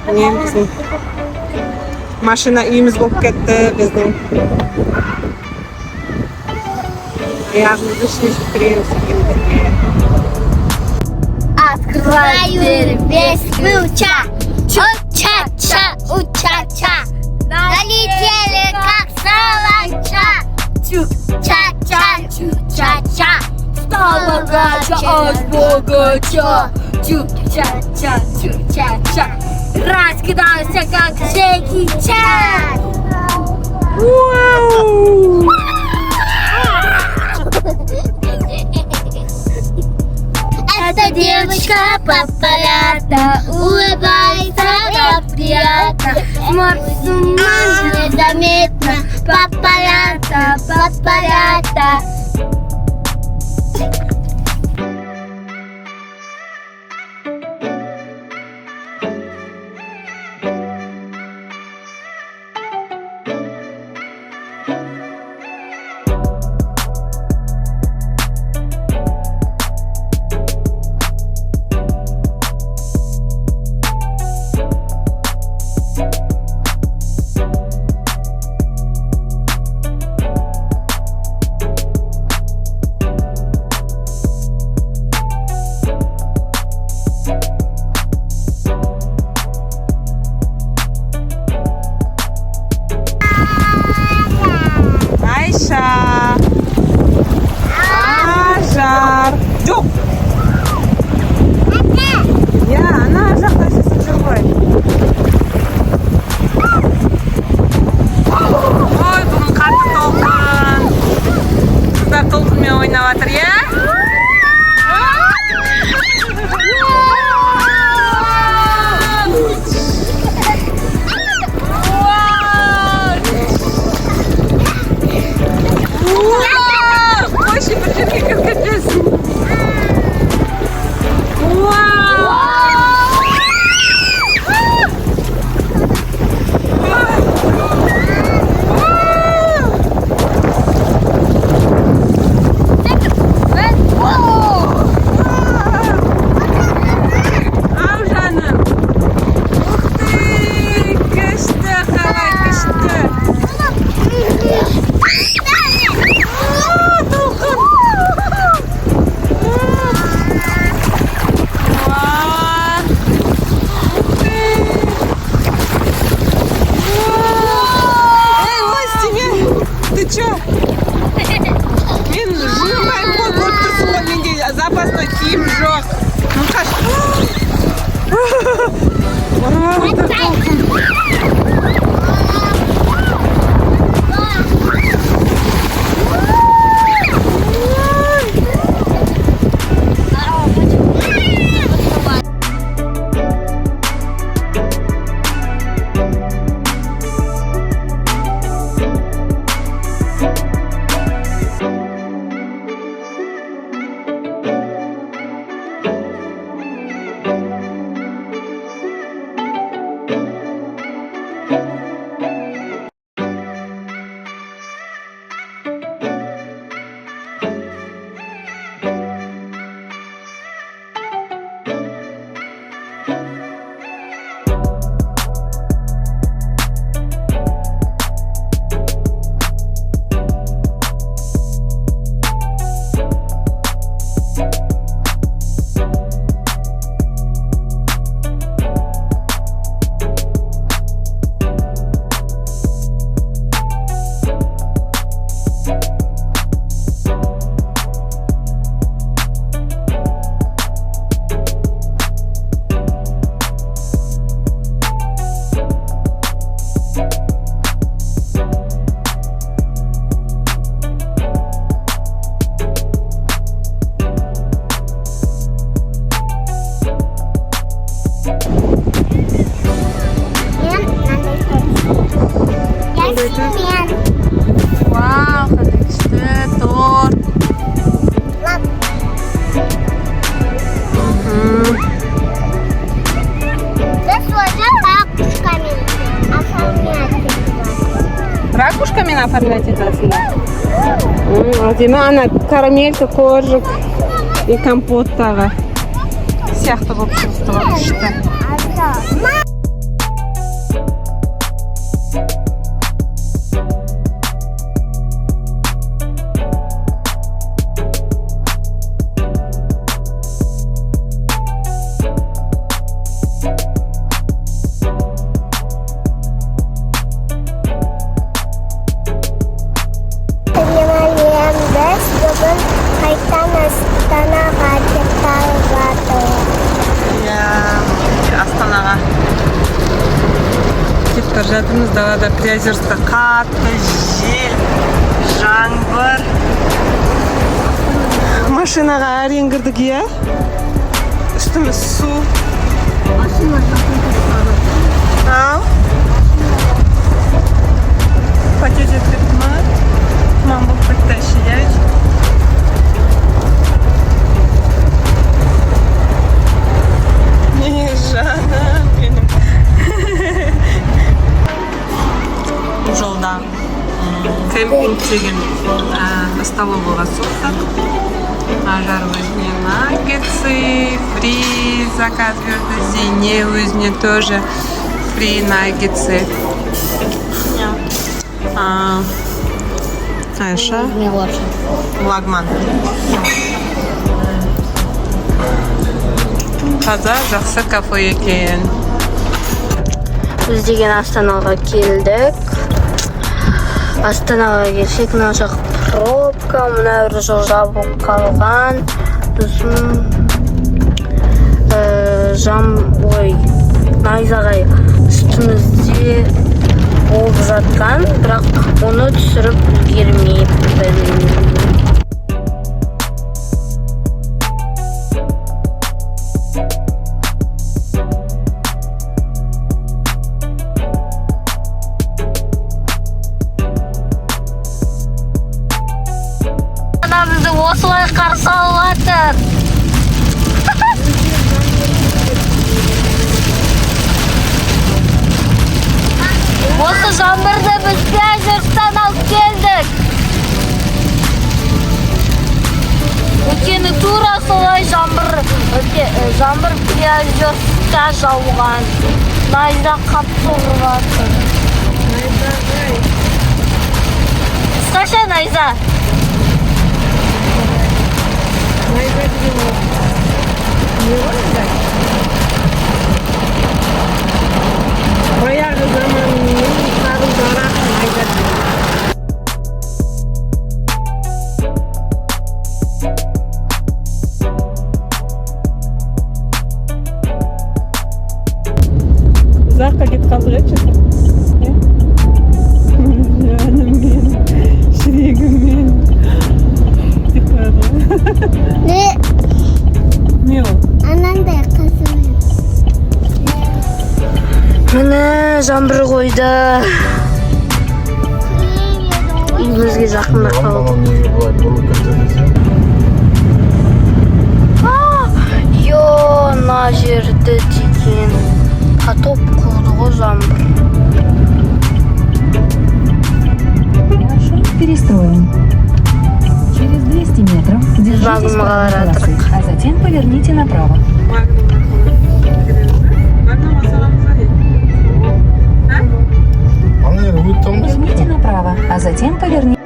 Не, біздің машина үйіміз болып кетті біздің. Аяғымызды шешіп кіреміз екендерге. Открываю дверь, весь ключа. Чу-ча-ча, у-ча-ча. Налетели, как саранча. Чу-ча-ча, чу-ча-ча. Стал богаче от богача. Чу-ча-ча, чу-ча-ча. Раскидался, как Джеки Чан. Вау! Эта девочка популярна, улыбается так приятно, смотрит с ума незаметно, популярна, популярна. Ажар. Жоқ. Я, ана жақта сесіп жүр ғой. Ой, бүгін қатты толқын. Қыздар толқынмен ойнап жатыр, я? Қойшы бір жерге кіріп кетесің. Ау жаным. Ух ты, күшті, қалай күшті. Че? Мен жинамаймын ғой, көріп тұрсың ғой, менде запасной киім жоқ. Ну қаш. Ұрып отыр толқын. Вау, қандай күшті торт. Ракушками оформлять етасың. Әдемі ана карамелька, коржик и компот тағы сияқты болып шықты. бара жатырмыз далада Приозерскта қатты жел, жаңбыр. Машинаға әрең кірдік, иә? Үстіміз су. Ау? Потеть туман. Туман болып кетті іші. Не, жаным менің. Жолда кемпинг деген столовыйға соқтық. Ажар өзіне наггетсы, фри заказ берді. Зейне өзіне тоже фри наггетсы. Айша лагман. Таза жақсы кафе екен. Біз деген Астанаға келдік. Астанаға келсек, мына жақ пробка, мына бір жол жабылып қалған. Сосын найзағай үстімізде болып жатқан, бірақ оны түсіріп үлгермеппін. Бізді осылай қарсы алып жатыр. Осы жаңбырды біз Приозерстан алып келдік. Өйткені тура солай жаңбыр Приозерстта жауған. Найза қатты ұрып жатыр. Ұсташы найза. Баяғы заманның қару-жарақ найза. Ұзаққа кетіп қалдық еді шықыр. Жаным мен, жүрегім мен. Не ол? Анандай қасым. Міне жаңбыр қойды. Үйімізге жақындап қалды. Мына жерді деген потоп қылды ғой жаңбыр. Маршрут перестроен. Через 200 метров держитесь по полосы, а затем поверните направо. Поверните направо, а затем поверните.